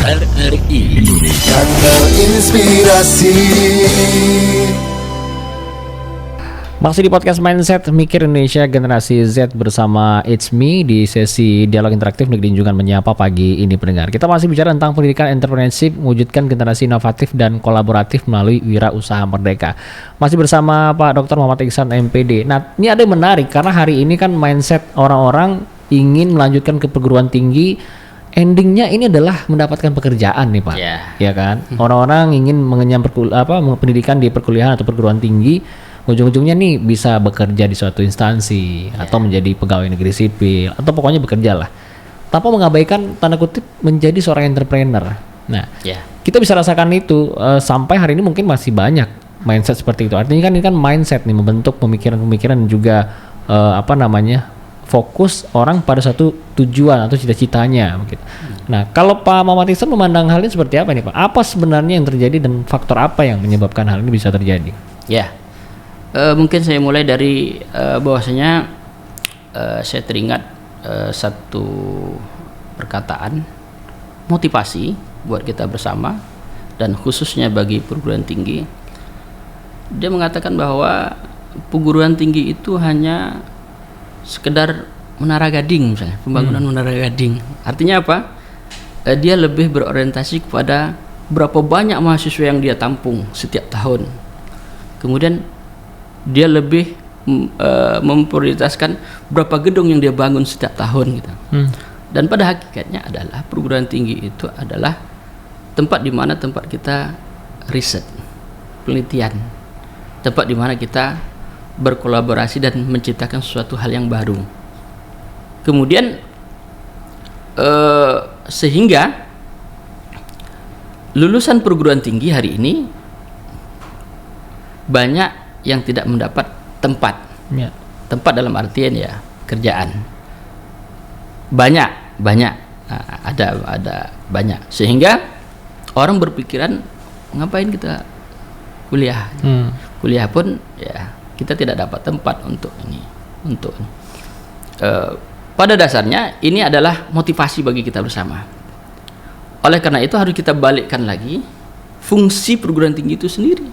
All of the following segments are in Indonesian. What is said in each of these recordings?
RRI Indonesia Inspirasi. Masih di podcast Mindset Mikir Indonesia Generasi Z bersama It's Me di sesi dialog interaktif Negeri Junjungan Menyapa pagi ini pendengar. Kita masih bicara tentang pendidikan entrepreneurship, mewujudkan generasi inovatif dan kolaboratif melalui wirausaha merdeka. Masih bersama Pak Dr. Muhammad Iksan MPD. Nah, ini ada yang menarik karena hari ini kan mindset orang-orang ingin melanjutkan ke perguruan tinggi, endingnya ini adalah mendapatkan pekerjaan nih Pak. Ya kan? Orang-orang ingin mengenyam pendidikan di perkuliahan atau perguruan tinggi, ujung-ujungnya nih bisa bekerja di suatu instansi atau menjadi pegawai negeri sipil atau pokoknya bekerja lah tanpa mengabaikan tanda kutip menjadi seorang entrepreneur. Nah, kita bisa rasakan itu sampai hari ini mungkin masih banyak mindset seperti itu. Artinya kan ini kan mindset nih, membentuk pemikiran-pemikiran dan juga fokus orang pada satu tujuan atau cita-citanya begitu. Nah, kalau Pak Muhammad Iksan memandang hal ini seperti apa nih Pak? Apa sebenarnya yang terjadi dan faktor apa yang menyebabkan hal ini bisa terjadi? Mungkin saya mulai dari bahwasanya saya teringat satu perkataan motivasi buat kita bersama dan khususnya bagi perguruan tinggi. Dia mengatakan bahwa perguruan tinggi itu hanya sekedar menara gading, misalnya pembangunan menara gading. Artinya apa? Dia lebih berorientasi kepada berapa banyak mahasiswa yang dia tampung setiap tahun. Kemudian dia lebih memprioritaskan berapa gedung yang dia bangun setiap tahun gitu. Dan pada hakikatnya adalah perguruan tinggi itu adalah tempat di mana tempat kita riset, penelitian, tempat di mana kita berkolaborasi dan menciptakan sesuatu hal yang baru. Kemudian sehingga lulusan perguruan tinggi hari ini banyak yang tidak mendapat tempat. Tempat dalam artian ya kerjaan. Banyak ada banyak, sehingga orang berpikiran ngapain kita kuliah. Kuliah pun ya kita tidak dapat tempat untuk ini. Pada dasarnya ini adalah motivasi bagi kita bersama. Oleh karena itu harus kita balikkan lagi fungsi perguruan tinggi itu sendiri.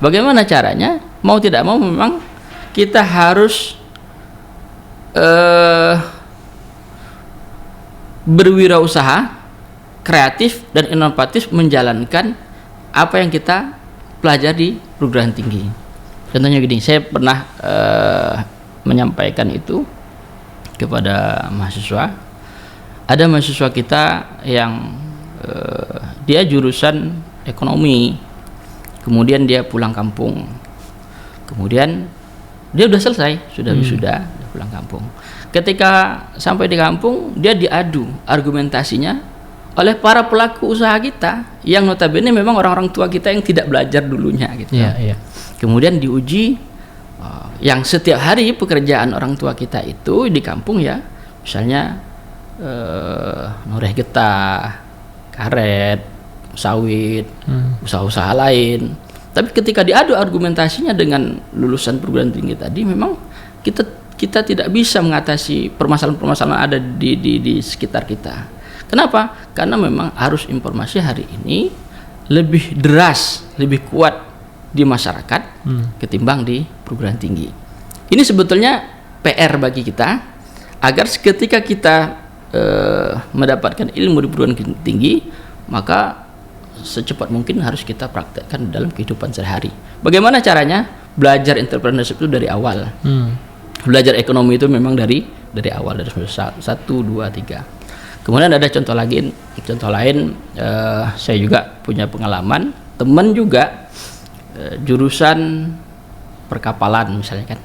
Bagaimana caranya? Mau tidak mau memang kita harus berwirausaha, kreatif dan inovatif menjalankan apa yang kita pelajari di perguruan tinggi. Contohnya gini, saya pernah menyampaikan itu kepada mahasiswa. Ada mahasiswa kita yang dia jurusan ekonomi, kemudian dia pulang kampung, kemudian dia udah selesai, sudah wisuda, pulang kampung. Ketika sampai di kampung, dia diadu argumentasinya oleh para pelaku usaha kita yang notabene memang orang-orang tua kita yang tidak belajar dulunya gitu. Kemudian diuji yang setiap hari pekerjaan orang tua kita itu di kampung ya, misalnya noreh getah, karet, sawit, usaha-usaha lain. Tapi ketika diadu argumentasinya dengan lulusan perguruan tinggi tadi, memang kita tidak bisa mengatasi permasalahan-permasalahan ada di sekitar kita. Kenapa? Karena memang arus informasi hari ini lebih deras, lebih kuat di masyarakat ketimbang di perguruan tinggi. Ini sebetulnya PR bagi kita agar ketika kita mendapatkan ilmu di perguruan tinggi, maka secepat mungkin harus kita praktekkan dalam kehidupan sehari-hari. Bagaimana caranya? Belajar entrepreneurship itu dari awal. Belajar ekonomi itu memang dari awal, dari 1, 2, 3. Kemudian ada contoh lain, saya juga punya pengalaman, teman juga jurusan perkapalan misalnya kan,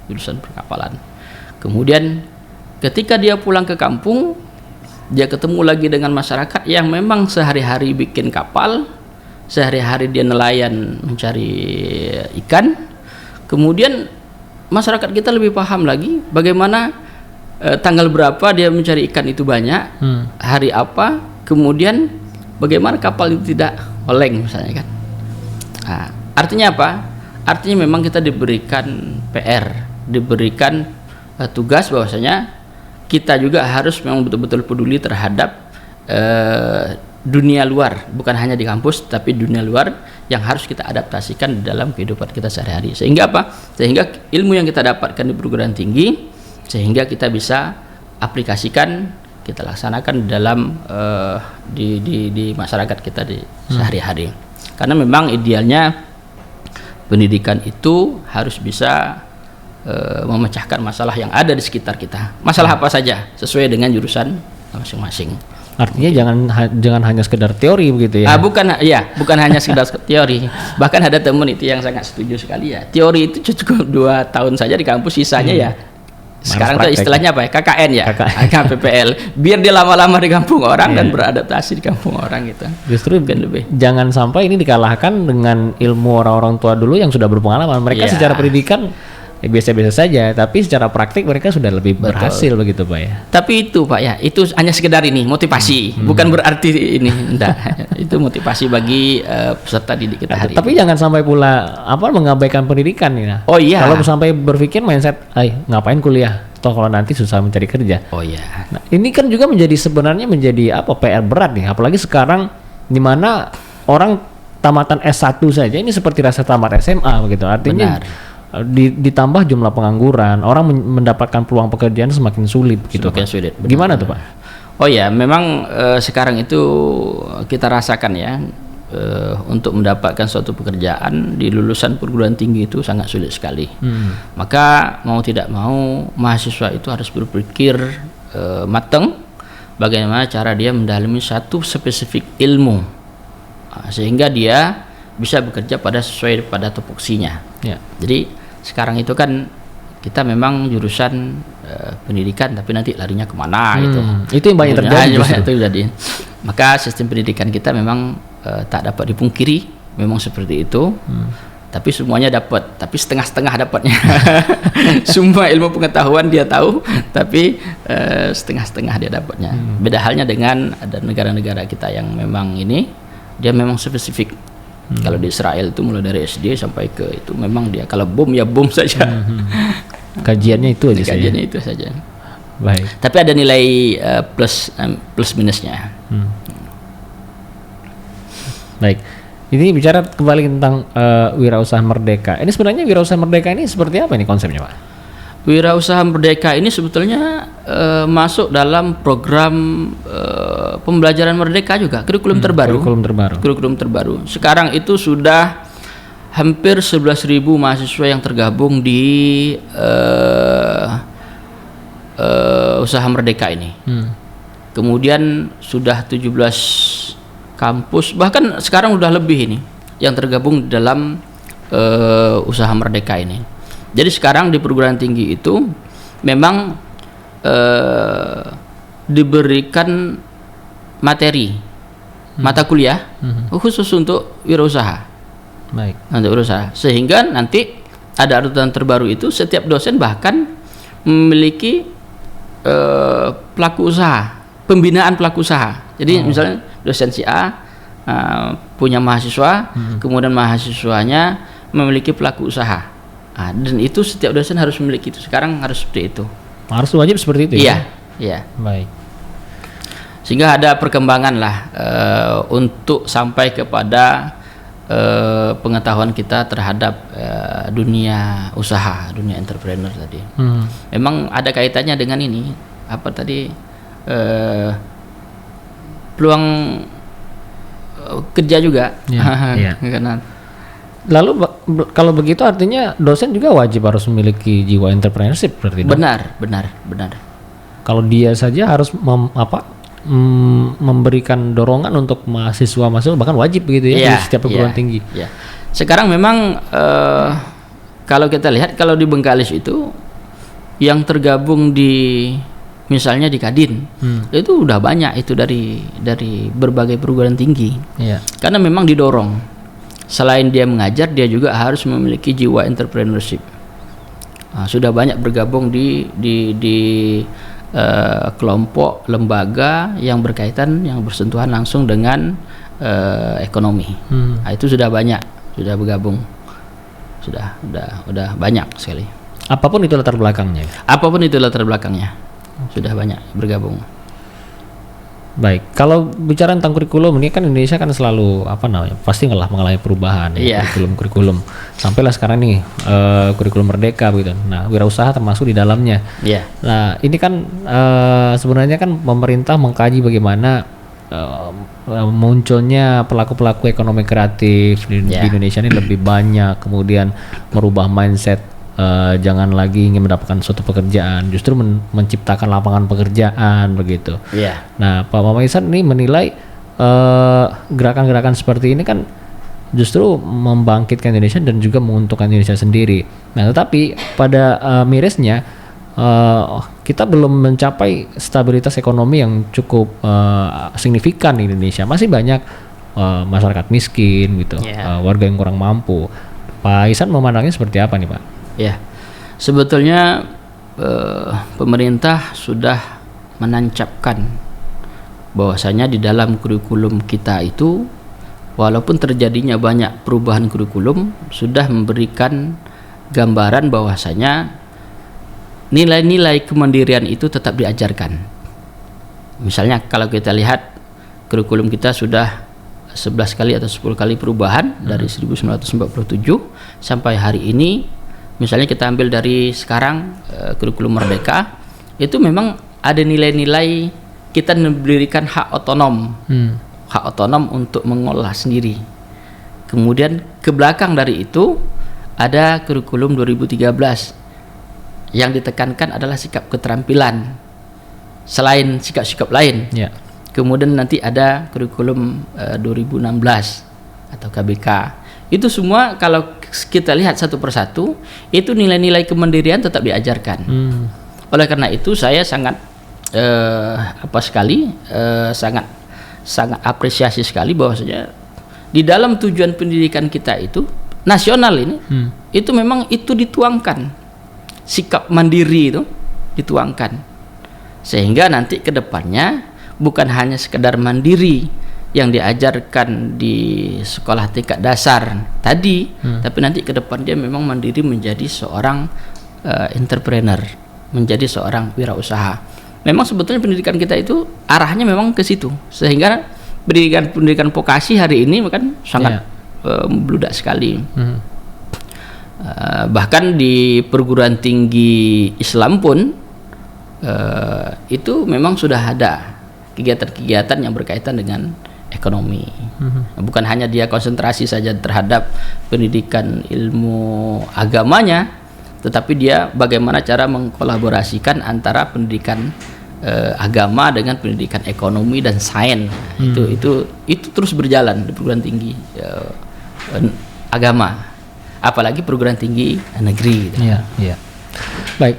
jurusan perkapalan. Kemudian ketika dia pulang ke kampung, dia ketemu lagi dengan masyarakat yang memang sehari-hari bikin kapal, sehari-hari dia nelayan mencari ikan. Kemudian masyarakat kita lebih paham lagi bagaimana tanggal berapa dia mencari ikan itu banyak, hari apa, kemudian bagaimana kapal itu tidak oleng misalnya kan. Nah, artinya apa? Artinya memang kita diberikan PR, diberikan tugas bahwasanya kita juga harus memang betul-betul peduli terhadap dunia luar, bukan hanya di kampus tapi dunia luar yang harus kita adaptasikan di dalam kehidupan kita sehari-hari. Sehingga apa? Sehingga ilmu yang kita dapatkan di perguruan tinggi sehingga kita bisa aplikasikan, kita laksanakan dalam di masyarakat kita di sehari-hari. Karena memang idealnya pendidikan itu harus bisa memecahkan masalah yang ada di sekitar kita. Masalah apa saja sesuai dengan jurusan masing-masing. Artinya jangan hanya sekedar teori begitu ya. Bukan hanya sekedar teori. Bahkan ada teman itu yang sangat setuju sekali ya. Teori itu cukup 2 tahun saja di kampus, sisanya ya sekarang tuh istilahnya apa ya? KKN ya, KPPL. Biar dia lama-lama di kampung orang dan beradaptasi di kampung orang gitu. Justru jangan sampai ini dikalahkan dengan ilmu orang-orang tua dulu yang sudah berpengalaman. Mereka secara pendidikan biasa-biasa saja, tapi secara praktik mereka sudah lebih berhasil begitu Pak ya. Tapi itu Pak ya, itu hanya sekedar ini motivasi, bukan berarti ini enggak. Itu motivasi bagi peserta didik kita hari tapi ini. Jangan sampai pula mengabaikan pendidikan ya. Oh iya. Kalau sampai berpikir mindset, ngapain kuliah? Toh kalau nanti susah mencari kerja. Oh iya. Nah, ini kan juga sebenarnya menjadi PR berat nih, apalagi sekarang di mana orang tamatan S1 saja ini seperti rasa tamat SMA begitu. Artinya ditambah jumlah pengangguran, orang mendapatkan peluang pekerjaan semakin sulit gitu. Semakin sulit. Gimana tuh Pak? Oh ya, memang sekarang itu kita rasakan ya, untuk mendapatkan suatu pekerjaan di lulusan perguruan tinggi itu sangat sulit sekali. Maka mau tidak mau mahasiswa itu harus berpikir matang bagaimana cara dia mendalami satu spesifik ilmu sehingga dia bisa bekerja sesuai pada tupoksinya. Ya. Jadi sekarang itu kan kita memang jurusan pendidikan tapi nanti larinya kemana gitu. Itu yang banyak terjadi. Maka sistem pendidikan kita memang tak dapat dipungkiri memang seperti itu. Tapi semuanya dapat, tapi setengah-setengah dapatnya. Semua ilmu pengetahuan dia tahu, tapi setengah-setengah dia dapatnya. Beda halnya dengan ada negara-negara kita yang memang ini dia memang spesifik. Kalau di Israel itu mulai dari SD sampai ke itu memang dia kalau bom ya bom saja. Kajiannya itu aja. Kajiannya itu saja. Baik. Tapi ada nilai plus minusnya. Baik. Ini bicara kembali tentang wirausaha merdeka. Ini sebenarnya wirausaha merdeka ini seperti apa ini konsepnya Pak? Wirausaha merdeka ini sebetulnya masuk dalam program pembelajaran merdeka juga, kurikulum terbaru. Sekarang itu sudah hampir 11.000 mahasiswa yang tergabung di usaha merdeka ini. Kemudian sudah 17 kampus, bahkan sekarang sudah lebih ini yang tergabung dalam usaha merdeka ini. Jadi sekarang di perguruan tinggi itu memang diberikan materi mata kuliah khusus untuk wirausaha. Baik. Untuk wirausaha. Sehingga nanti ada aturan terbaru itu setiap dosen bahkan memiliki pelaku usaha, pembinaan pelaku usaha. Jadi misalnya dosen si A punya mahasiswa, kemudian mahasiswanya memiliki pelaku usaha. Dan itu setiap dosen harus memiliki itu. Sekarang harus seperti itu. Harus wajib seperti itu ya? Iya. Baik. Sehingga ada perkembangan lah untuk sampai kepada pengetahuan kita terhadap dunia usaha, dunia entrepreneur tadi. Memang ada kaitannya dengan ini. Apa tadi? Peluang kerja juga. Iya. Karena lalu kalau begitu artinya dosen juga wajib harus memiliki jiwa entrepreneurship berarti. Benar. Kalau dia saja harus memberikan dorongan untuk mahasiswa bahkan wajib begitu ya, di setiap perguruan tinggi. Ya. Sekarang memang kalau kita lihat kalau di Bengkalis itu yang tergabung di misalnya di Kadin itu udah banyak itu dari berbagai perguruan tinggi. Iya. Karena memang didorong. Selain dia mengajar, dia juga harus memiliki jiwa entrepreneurship. Sudah banyak bergabung di kelompok lembaga yang berkaitan, yang bersentuhan langsung dengan ekonomi. Itu sudah banyak, sudah bergabung, sudah banyak sekali. Apapun itu latar belakangnya. Sudah banyak bergabung. Baik, kalau bicara tentang kurikulum ini kan Indonesia kan selalu pasti mengalami perubahan ya, Iya. kurikulum sampailah sekarang nih kurikulum merdeka begitu. Nah, wirausaha termasuk di dalamnya. Iya. Nah, ini kan sebenarnya kan pemerintah mengkaji bagaimana munculnya pelaku-pelaku ekonomi kreatif di Indonesia ini lebih banyak, kemudian merubah mindset. Jangan lagi ingin mendapatkan suatu pekerjaan, justru menciptakan lapangan pekerjaan begitu. Iya. Nah, Pak Mama Ihsan ini menilai gerakan-gerakan seperti ini kan justru membangkitkan Indonesia dan juga menguntungkan Indonesia sendiri. Nah, tetapi pada mirisnya kita belum mencapai stabilitas ekonomi yang cukup signifikan di Indonesia. Masih banyak masyarakat miskin gitu, warga yang kurang mampu. Pak Ihsan memandangnya seperti apa nih, Pak? Ya, sebetulnya pemerintah sudah menancapkan bahwasanya di dalam kurikulum kita itu, walaupun terjadinya banyak perubahan kurikulum, sudah memberikan gambaran bahwasanya nilai-nilai kemandirian itu tetap diajarkan. Misalnya kalau kita lihat kurikulum kita sudah 11 kali atau 10 kali perubahan dari 1947 sampai hari ini. Misalnya kita ambil dari sekarang kurikulum merdeka, itu memang ada nilai-nilai kita memberikan hak otonom untuk mengolah sendiri. Kemudian ke belakang dari itu ada kurikulum 2013 yang ditekankan adalah sikap keterampilan selain sikap-sikap lain. Kemudian nanti ada kurikulum 2016 atau KBK. Itu semua kalau kita lihat satu persatu, itu nilai-nilai kemandirian tetap diajarkan. Oleh karena itu saya sangat sangat apresiasi sekali bahwasanya di dalam tujuan pendidikan kita itu nasional ini, itu memang itu dituangkan, sikap mandiri itu dituangkan, sehingga nanti ke depannya bukan hanya sekedar mandiri yang diajarkan di sekolah tingkat dasar tadi, tapi nanti ke depan dia memang mandiri menjadi seorang entrepreneur, menjadi seorang wirausaha. Memang sebetulnya pendidikan kita itu arahnya memang ke situ, sehingga pendidikan vokasi hari ini kan sangat membludak sekali. Bahkan di perguruan tinggi Islam pun itu memang sudah ada kegiatan-kegiatan yang berkaitan dengan ekonomi. Bukan hanya dia konsentrasi saja terhadap pendidikan ilmu agamanya, tetapi dia bagaimana cara mengkolaborasikan antara pendidikan agama dengan pendidikan ekonomi dan sains. Itu terus berjalan di perguruan tinggi agama, apalagi perguruan tinggi negeri. Baik,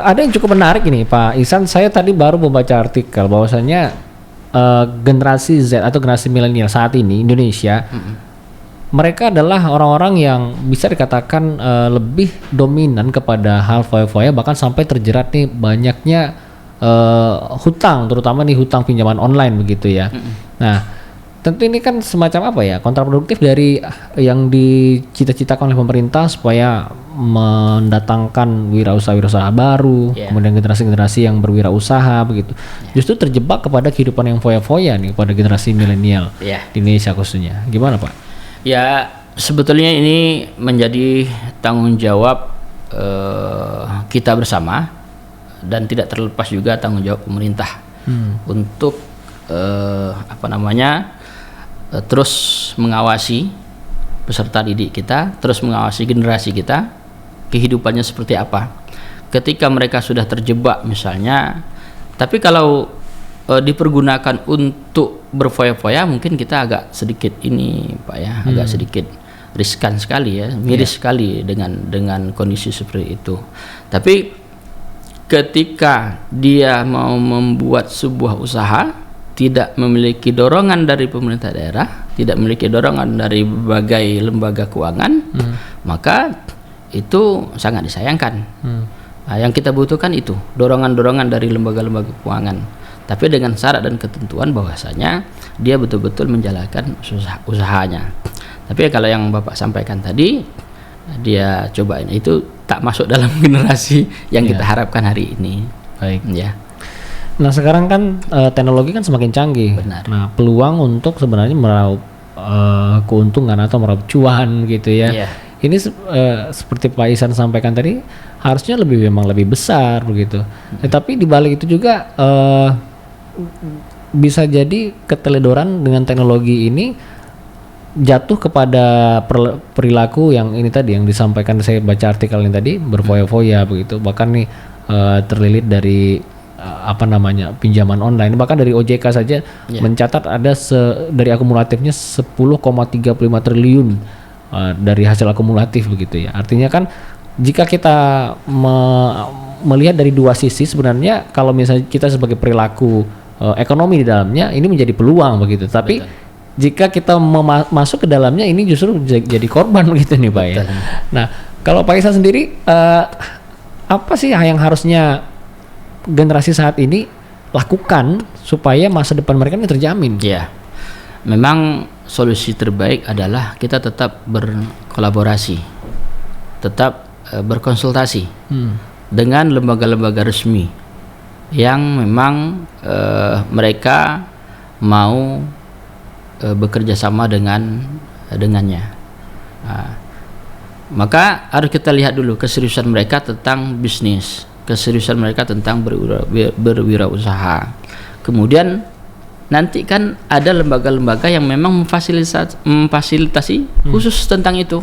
ada yang cukup menarik ini Pak Ihsan. Saya tadi baru membaca artikel bahwasanya generasi Z atau generasi milenial saat ini Indonesia, mereka adalah orang-orang yang bisa dikatakan lebih dominan kepada hal foya-foya, bahkan sampai terjerat nih banyaknya hutang, terutama nih hutang pinjaman online begitu ya. Nah, tentu ini kan semacam kontraproduktif dari yang dicita-citakan oleh pemerintah supaya mendatangkan wirausaha baru, kemudian generasi-generasi yang berwirausaha begitu. Justru terjebak kepada kehidupan yang foya-foya nih pada generasi milenial di Indonesia khususnya. Gimana Pak? Ya, sebetulnya ini menjadi tanggung jawab kita bersama dan tidak terlepas juga tanggung jawab pemerintah untuk terus mengawasi peserta didik kita, terus mengawasi generasi kita, kehidupannya seperti apa ketika mereka sudah terjebak misalnya. Tapi kalau dipergunakan untuk berfoya-foya, mungkin kita agak sedikit ini Pak ya, agak sedikit riskan sekali ya, miris sekali dengan kondisi seperti itu. Tapi ketika dia mau membuat sebuah usaha, tidak memiliki dorongan dari pemerintah daerah, tidak memiliki dorongan dari berbagai lembaga keuangan, maka itu sangat disayangkan. Nah, yang kita butuhkan itu dorongan-dorongan dari lembaga-lembaga keuangan, tapi dengan syarat dan ketentuan bahwasanya dia betul-betul menjalankan usahanya. Tapi kalau yang Bapak sampaikan tadi, dia cobain itu tak masuk dalam generasi yang kita harapkan hari ini. Baik. Ya. Nah sekarang kan teknologi kan semakin canggih. Benar. Nah peluang untuk sebenarnya meraup keuntungan atau meraup cuan gitu ya. Iya. Ini seperti Pak Ihsan sampaikan tadi harusnya memang lebih besar begitu. Tetapi di balik itu juga bisa jadi keteledoran dengan teknologi ini jatuh kepada perilaku yang ini tadi yang disampaikan, saya baca artikel ini tadi, berfoya-foya begitu. Bahkan nih terlilit dari pinjaman online, bahkan dari OJK saja mencatat ada dari akumulatifnya 10,35 triliun dari hasil akumulatif begitu ya. Artinya kan jika kita melihat dari dua sisi, sebenarnya kalau misalnya kita sebagai perilaku ekonomi di dalamnya ini menjadi peluang begitu, tapi jika kita masuk ke dalamnya ini justru jadi korban begitu nih Pak ya. Nah kalau Pak Ihsan sendiri apa sih yang harusnya generasi saat ini lakukan supaya masa depan mereka ini terjamin? Ya, memang solusi terbaik adalah kita tetap berkolaborasi, tetap berkonsultasi dengan lembaga-lembaga resmi yang memang mereka mau bekerja sama dengannya. Maka harus kita lihat dulu keseriusan mereka tentang bisnis, keseriusan mereka tentang berwirausaha. Kemudian nanti kan ada lembaga-lembaga yang memang memfasilitasi khusus tentang itu.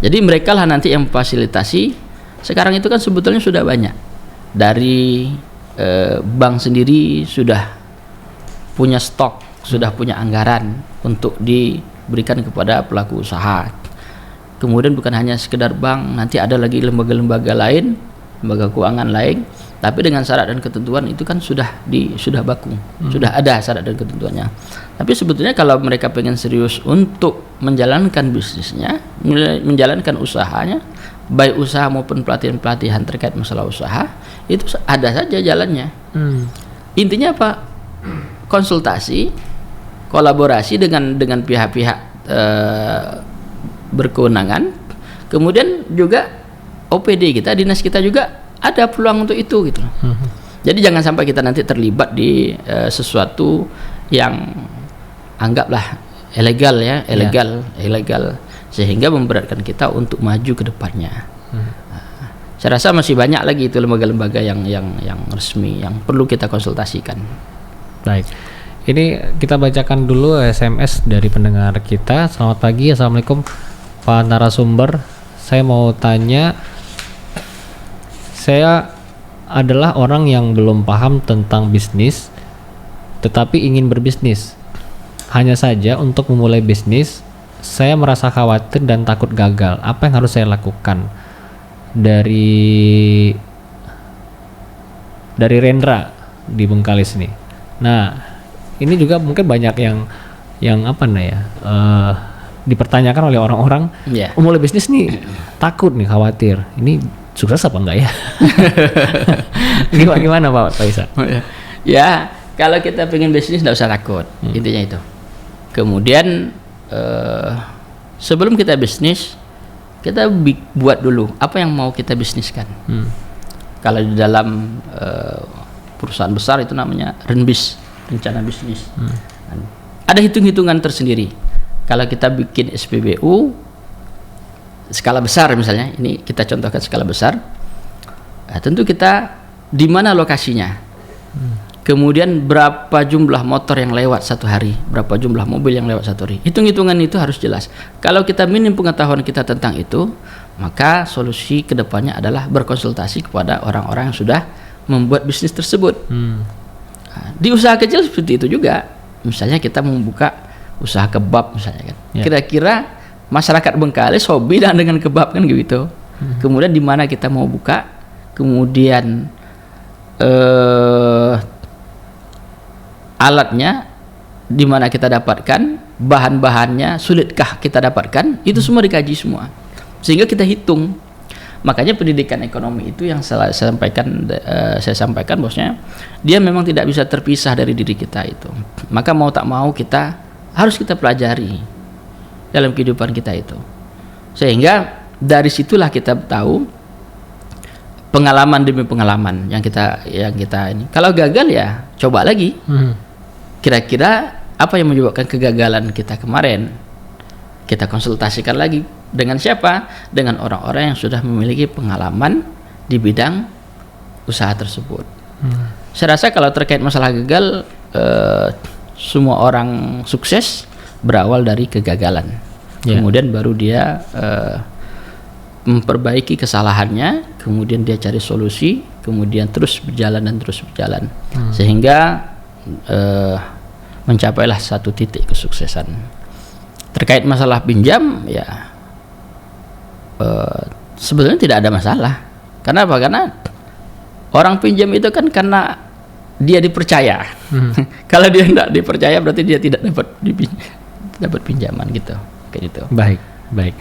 Jadi mereka lah nanti yang memfasilitasi. Sekarang itu kan sebetulnya sudah banyak. Dari bank sendiri sudah punya stok, sudah punya anggaran untuk diberikan kepada pelaku usaha. Kemudian bukan hanya sekedar bank, nanti ada lagi lembaga-lembaga lain, lembaga keuangan lain, tapi dengan syarat dan ketentuan itu kan sudah baku, sudah ada syarat dan ketentuannya. Tapi sebetulnya kalau mereka pengen serius untuk menjalankan bisnisnya, menjalankan usahanya, baik usaha maupun pelatihan-pelatihan terkait masalah usaha, itu ada saja jalannya. Intinya apa? Konsultasi, kolaborasi dengan pihak-pihak berkewenangan. Kemudian juga OPD kita, dinas kita juga ada peluang untuk itu gitu. Jadi jangan sampai kita nanti terlibat di sesuatu yang anggaplah ilegal ya, ilegal sehingga memberatkan kita untuk maju ke depannya. Saya rasa masih banyak lagi itu lembaga-lembaga yang resmi yang perlu kita konsultasikan. Baik. Ini kita bacakan dulu SMS dari pendengar kita. Selamat pagi, assalamualaikum Pak narasumber. Saya mau tanya, saya adalah orang yang belum paham tentang bisnis, tetapi ingin berbisnis. Hanya saja untuk memulai bisnis, saya merasa khawatir dan takut gagal. Apa yang harus saya lakukan? Dari Rendra di Bengkalis nih. Nah, ini juga mungkin banyak yang dipertanyakan oleh orang-orang. Mulai bisnis nih takut nih, khawatir. Ini sukses apa enggak ya? Gimana Pak Ihsan? Ya, kalau kita pengen bisnis nggak usah takut, intinya itu. Kemudian sebelum kita bisnis, kita buat dulu apa yang mau kita bisniskan. Kalau di dalam perusahaan besar itu namanya renbis, rencana bisnis. Ada hitung-hitungan tersendiri. Kalau kita bikin SPBU skala besar misalnya, ini kita contohkan skala besar, tentu kita di mana lokasinya, kemudian berapa jumlah motor yang lewat satu hari, berapa jumlah mobil yang lewat satu hari. Hitung-hitungan itu harus jelas. Kalau kita minim pengetahuan kita tentang itu, maka solusi kedepannya adalah berkonsultasi kepada orang-orang yang sudah membuat bisnis tersebut. Di usaha kecil seperti itu juga. Misalnya kita membuka usaha kebab misalnya kan. Kira-kira masyarakat Bengkalis hobi dengan kebab kan gitu. Kemudian di mana kita mau buka, kemudian alatnya di mana kita dapatkan, bahan-bahannya sulitkah kita dapatkan, itu semua dikaji semua. Sehingga kita hitung. Makanya pendidikan ekonomi itu yang saya sampaikan bosnya, dia memang tidak bisa terpisah dari diri kita itu. Maka mau tak mau harus kita pelajari dalam kehidupan kita itu. Sehingga dari situlah kita tahu pengalaman demi pengalaman yang kita ini. Kalau gagal ya coba lagi. Kira-kira apa yang menyebabkan kegagalan kita kemarin? Kita konsultasikan lagi dengan siapa? Dengan orang-orang yang sudah memiliki pengalaman di bidang usaha tersebut. Saya rasa kalau terkait masalah gagal, semua orang sukses berawal dari kegagalan. Kemudian baru dia memperbaiki kesalahannya, kemudian dia cari solusi, kemudian terus berjalan sehingga mencapailah satu titik kesuksesan. Terkait masalah pinjam ya sebetulnya tidak ada masalah. Kenapa? Karena orang pinjam itu kan karena dia dipercaya. Kalau dia tidak dipercaya berarti dia tidak dapat pinjaman gitu, kayak gitu. Baik.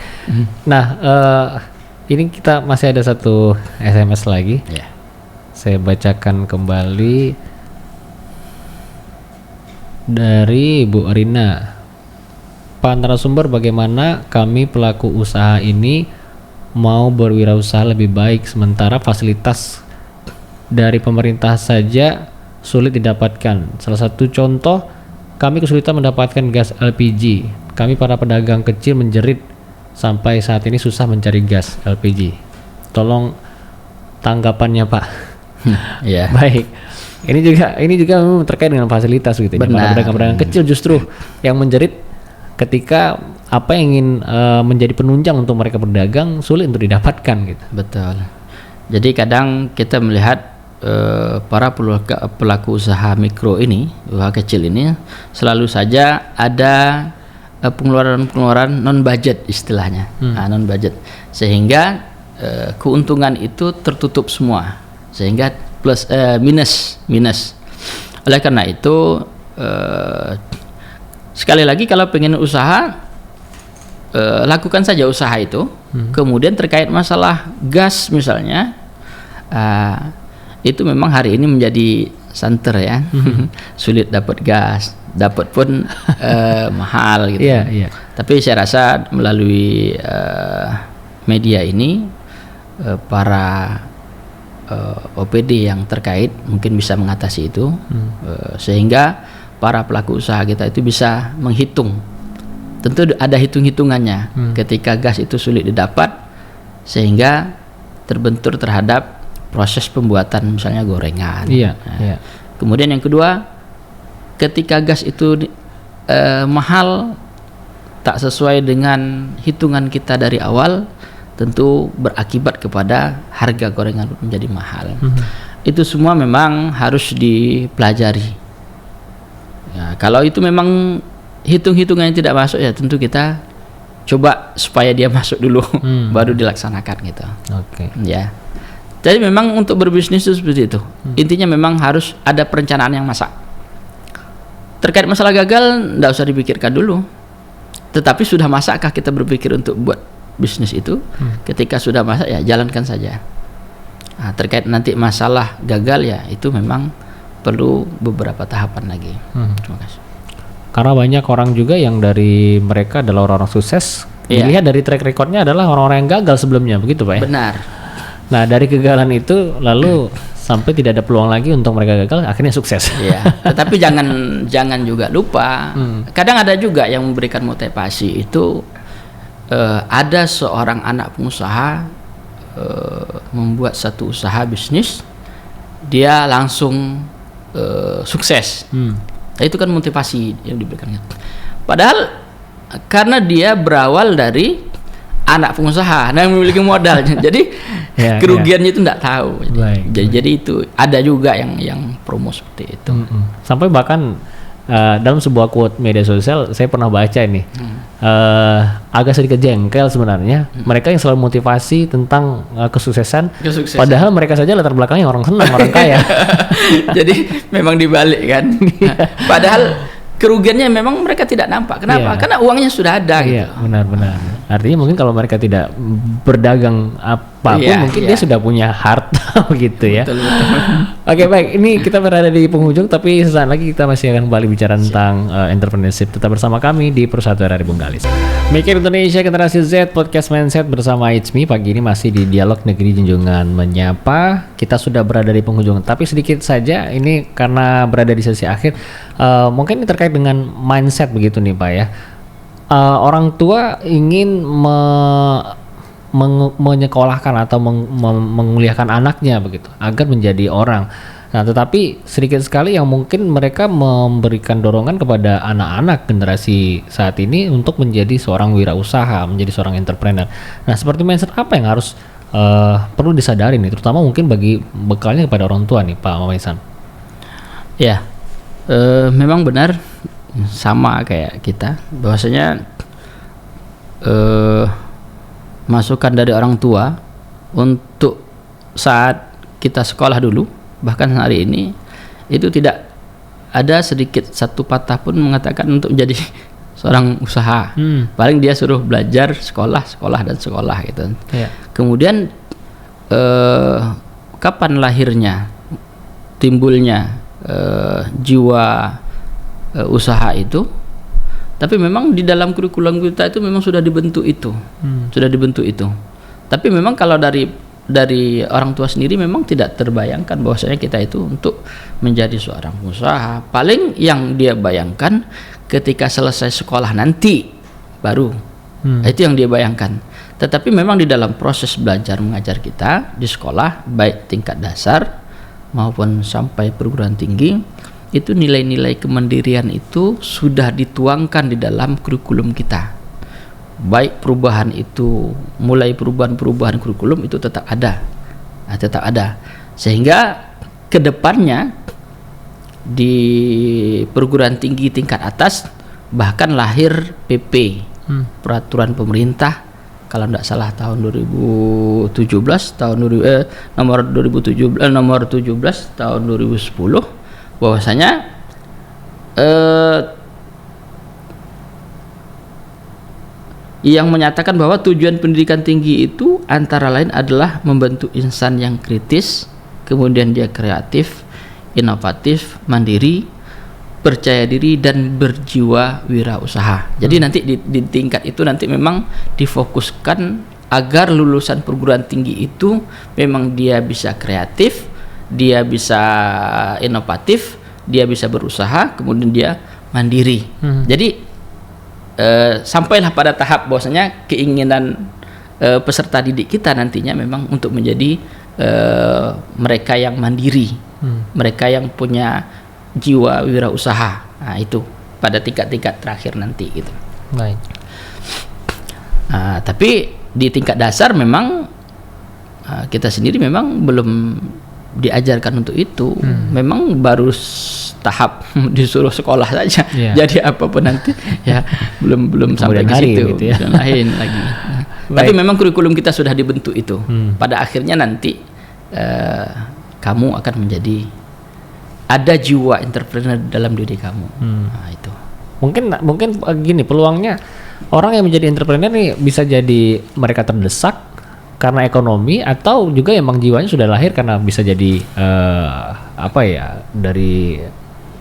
Nah, ini kita masih ada satu SMS lagi. Saya bacakan kembali dari Bu Arina. Pak narasumber, bagaimana kami pelaku usaha ini mau berwirausaha lebih baik sementara fasilitas dari pemerintah saja sulit didapatkan. Salah satu contoh, kami kesulitan mendapatkan gas LPG. Kami para pedagang kecil menjerit sampai saat ini susah mencari gas LPG. Tolong tanggapannya, Pak. Baik. Ini juga memang terkait dengan fasilitas gitu. Para pedagang-pedagang kecil justru yang menjerit ketika apa yang ingin menjadi penunjang untuk mereka berdagang sulit untuk didapatkan gitu. Betul. Jadi kadang kita melihat para pelaku usaha mikro ini, usaha kecil ini selalu saja ada pengeluaran non budget istilahnya, non budget, sehingga keuntungan itu tertutup semua, sehingga plus minus. Oleh karena itu sekali lagi kalau pengen usaha lakukan saja usaha itu. Kemudian terkait masalah gas misalnya, itu memang hari ini menjadi santer ya. Sulit dapat gas, dapat pun mahal gitu. Tapi saya rasa melalui media ini para OPD yang terkait mungkin bisa mengatasi itu, sehingga para pelaku usaha kita itu bisa menghitung. Tentu ada hitung-hitungannya ketika gas itu sulit didapat, sehingga terbentur terhadap proses pembuatan misalnya gorengan. Kemudian yang kedua, ketika gas itu mahal, tak sesuai dengan hitungan kita dari awal, tentu berakibat kepada harga gorengan menjadi mahal. Itu semua memang harus dipelajari. Ya, kalau itu memang hitung-hitungannya tidak masuk, ya tentu kita coba supaya dia masuk dulu, baru dilaksanakan gitu. Ya. Jadi memang untuk berbisnis itu seperti itu. Intinya memang harus ada perencanaan yang masak. Terkait masalah gagal, tidak usah dipikirkan dulu. Tetapi sudah masakkah kita berpikir untuk buat bisnis itu? Ketika sudah masak, ya jalankan saja. Nah, terkait nanti masalah gagal, ya itu memang perlu beberapa tahapan lagi. Terima kasih. Karena banyak orang juga yang dari mereka adalah orang-orang sukses. Dilihat dari track recordnya adalah orang-orang yang gagal sebelumnya, begitu Pak ya? Benar. Nah dari kegagalan itu lalu sampai tidak ada peluang lagi untuk mereka gagal, akhirnya sukses. Tetapi jangan juga lupa. Kadang ada juga yang memberikan motivasi itu, ada seorang anak pengusaha membuat satu usaha bisnis, dia langsung sukses. Itu kan motivasi yang diberikan. Padahal karena dia berawal dari anak pengusaha, yang memiliki modal, jadi kerugiannya itu tidak tahu. Jadi itu ada juga yang promo seperti itu. Sampai bahkan dalam sebuah quote media sosial saya pernah baca ini, agak sedikit jengkel sebenarnya. Mereka yang selalu motivasi tentang kesuksesan, padahal mereka saja latar belakangnya orang senang, orang kaya. Jadi memang dibalik kan. Padahal kerugiannya memang mereka tidak nampak. Kenapa? Karena uangnya sudah ada. Benar-benar. Artinya mungkin kalau mereka tidak berdagang apa pun mungkin dia sudah punya harta gitu ya. Betul. Oke, baik, ini kita berada di penghujung tapi sesaat lagi kita masih akan kembali bicara tentang entrepreneurship. Tetap bersama kami di Persatuan dari Bunggalis. Mikir Indonesia Generasi Z Podcast Mindset bersama It's Me. Pagi ini masih di Dialog Negeri Junjungan Menyapa. Kita sudah berada di penghujung, tapi sedikit saja ini karena berada di sesi akhir, mungkin ini terkait dengan mindset begitu nih Pak ya. Orang tua ingin menyekolahkan atau menguliahkan anaknya begitu agar menjadi orang. Nah, tetapi sedikit sekali yang mungkin mereka memberikan dorongan kepada anak-anak generasi saat ini untuk menjadi seorang wirausaha, menjadi seorang entrepreneur. Nah, seperti mindset apa yang harus perlu disadari nih, terutama mungkin bagi bekalnya kepada orang tua nih, Pak Mamaisan? Ya, memang benar sama kayak kita, bahwasanya masukan dari orang tua untuk saat kita sekolah dulu, bahkan hari ini itu tidak ada sedikit satu patah pun mengatakan untuk menjadi seorang usaha. Paling dia suruh belajar sekolah dan sekolah gitu. Yeah. Kemudian kapan lahirnya, timbulnya jiwa usaha itu? Tapi memang di dalam kurikulum kita itu memang sudah dibentuk itu, Tapi memang kalau dari orang tua sendiri memang tidak terbayangkan bahwasanya kita itu untuk menjadi seorang usaha. Paling yang dia bayangkan ketika selesai sekolah nanti baru, itu yang dia bayangkan. Tetapi memang di dalam proses belajar mengajar kita di sekolah, baik tingkat dasar maupun sampai perguruan tinggi, itu nilai-nilai kemandirian itu sudah dituangkan di dalam kurikulum kita. Baik perubahan itu, mulai perubahan kurikulum itu tetap ada. Sehingga kedepannya di perguruan tinggi tingkat atas bahkan lahir PP, peraturan pemerintah kalau tidak salah tahun 2017 nomor 17 tahun 2010, bahwasanya yang menyatakan bahwa tujuan pendidikan tinggi itu antara lain adalah membentuk insan yang kritis, kemudian dia kreatif, inovatif, mandiri, percaya diri dan berjiwa wirausaha. Jadi nanti di tingkat itu nanti memang difokuskan agar lulusan perguruan tinggi itu memang dia bisa kreatif, dia bisa inovatif, dia bisa berusaha, kemudian dia mandiri. Jadi sampailah pada tahap bahwasanya keinginan peserta didik kita nantinya memang untuk menjadi mereka yang mandiri, mereka yang punya jiwa wirausaha. Nah, itu pada tingkat-tingkat terakhir nanti gitu. Baik. Tapi di tingkat dasar memang kita sendiri memang belum diajarkan untuk itu. Memang baru tahap disuruh sekolah saja. Jadi apapun nanti ya belum sampai ke situ, gitu ya. Dan lain lagi. Tapi memang kurikulum kita sudah dibentuk itu. Pada akhirnya nanti kamu akan menjadi, ada jiwa entrepreneur dalam diri kamu. Nah, itu. Mungkin gini, peluangnya orang yang menjadi entrepreneur nih bisa jadi mereka terdesak karena ekonomi, atau juga emang jiwanya sudah lahir karena bisa jadi dari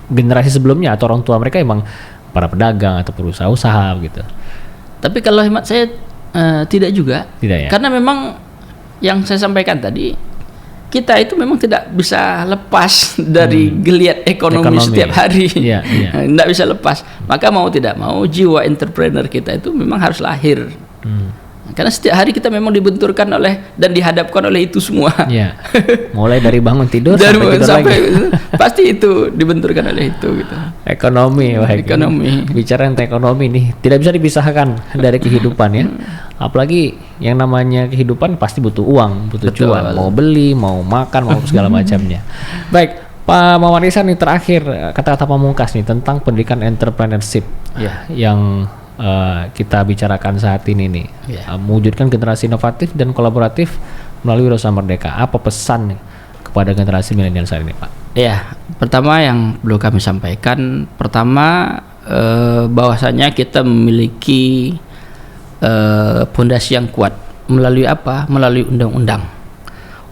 generasi sebelumnya atau orang tua mereka emang para pedagang atau perusaha-usaha gitu. Tapi kalau hemat saya tidak juga. Tidak ya? Karena memang yang saya sampaikan tadi, kita itu memang tidak bisa lepas dari geliat ekonomi setiap hari. Tidak bisa lepas. Maka mau tidak mau jiwa entrepreneur kita itu memang harus lahir. Karena setiap hari kita memang dibenturkan oleh dan dihadapkan oleh itu semua. Mulai dari bangun tidur sampai tidur lagi. Pasti itu dibenturkan oleh itu gitu. Ekonomi. Bicara tentang ekonomi nih, tidak bisa dipisahkan dari kehidupan ya. Apalagi yang namanya kehidupan pasti butuh uang, butuh cuan. Mau beli, mau makan, mau segala macamnya. Baik, Pak Mamarisan nih terakhir kata-kata pamungkas nih tentang pendidikan entrepreneurship yang kita bicarakan saat ini nih, mewujudkan generasi inovatif dan kolaboratif melalui Wirausaha Merdeka. Apa pesan nih kepada generasi milenial saat ini, Pak? Ya, pertama yang perlu kami sampaikan, bahwasanya kita memiliki pondasi yang kuat melalui apa? Melalui undang-undang.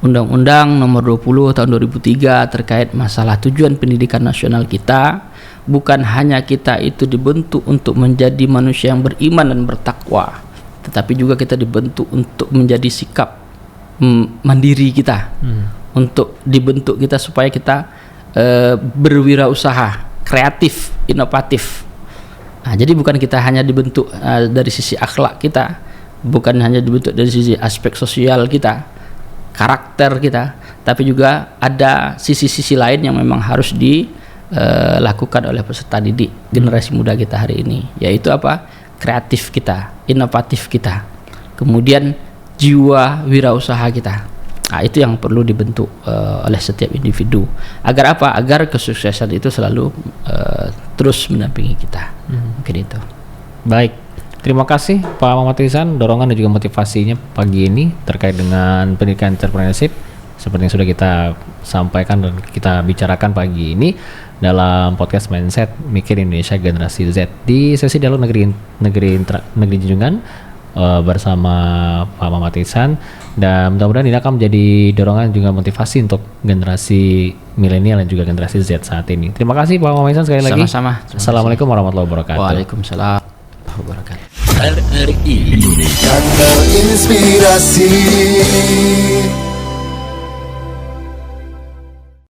Undang-Undang Nomor 20 Tahun 2003 terkait masalah tujuan pendidikan nasional kita. Bukan hanya kita itu dibentuk untuk menjadi manusia yang beriman dan bertakwa, tetapi juga kita dibentuk untuk menjadi sikap mandiri kita, untuk dibentuk kita supaya kita berwirausaha, kreatif, inovatif. Nah, jadi bukan kita hanya dibentuk dari sisi akhlak kita, bukan hanya dibentuk dari sisi aspek sosial kita, karakter kita, tapi juga ada sisi-sisi lain yang memang harus dilakukan oleh peserta didik generasi muda kita hari ini, yaitu apa? Kreatif kita, inovatif kita, kemudian jiwa wirausaha kita. Nah, itu yang perlu dibentuk oleh setiap individu. Agar apa? Agar kesuksesan itu selalu terus mendampingi kita. Mungkin itu. Baik, terima kasih Pak Muhammad Ihsan, dorongan dan juga motivasinya pagi ini terkait dengan pendidikan entrepreneurship seperti yang sudah kita sampaikan dan kita bicarakan pagi ini dalam podcast Mindset Mikir Indonesia Generasi Z di sesi dialog negeri Junjungan bersama Pak Muhammad Ihsan, dan mudah-mudahan ini akan menjadi dorongan juga motivasi untuk generasi milenial dan juga generasi Z saat ini. Terima kasih Pak Muhammad Ihsan sekali lagi. Sama-sama. Assalamualaikum warahmatullahi wabarakatuh. Waalaikumsalam warahmatullahi wabarakatuh. RRI Indonesia. Kanal Inspirasi.